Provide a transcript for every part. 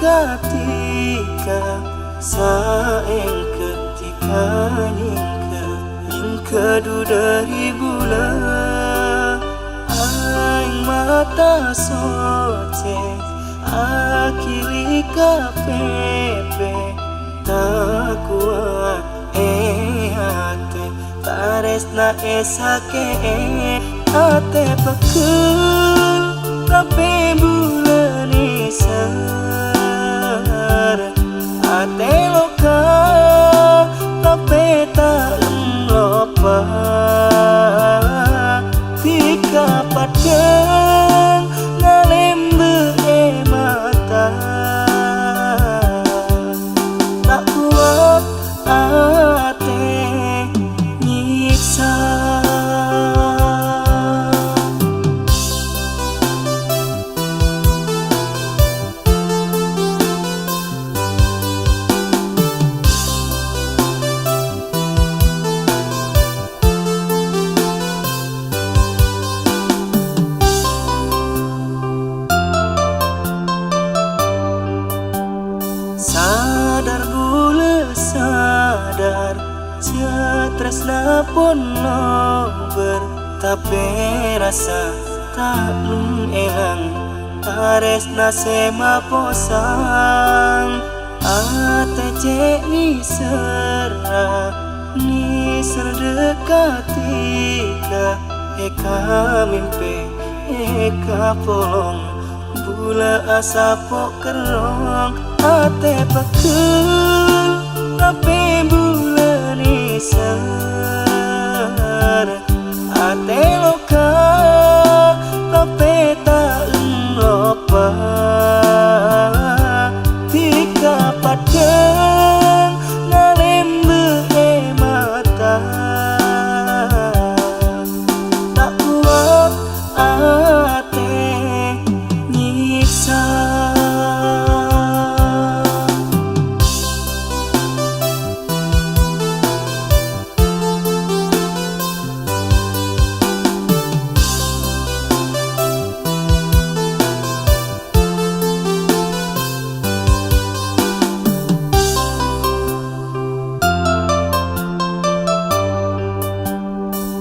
katika saeng ketika nyingke du dari bulan aing mata soce akili kapepe tak kuat hate taresna esake ate pekeun tapi bulan isar ate loka tapi tak lupa tika padang ngalembe mata tak kuat ate nyiksa. Sadar bule sadar tresna pun nober tapi rasa tak elang taresna sema posang ate cek ni serdekatika eka mimpi eka polong bula asa pok kerong ate pekeun tapi bulan isar ate loka tapi tak lupa tika padang ngalembe mata tak kuat ate nyiksa.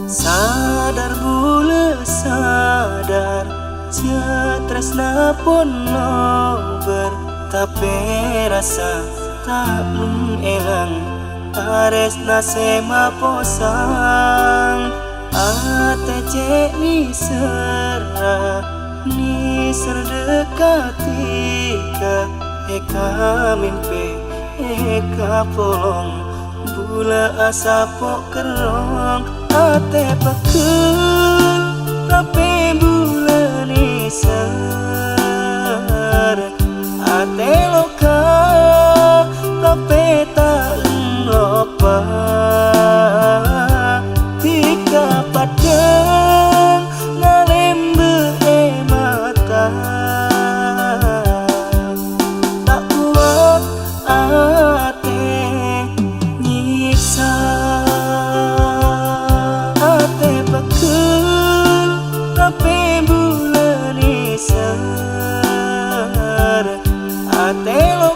Sadar bule sadar tresna pun nober tapi rasa tak elang taresna sema posang ate cek ni serdekatika eka mimpi eka polong bula asa pok kerong ate pekeun tapi bulan isar ate loka tapi tak lupa tika padang ngalembe mata tak kuat ate nyiksa. Tapi bulan isar ate lo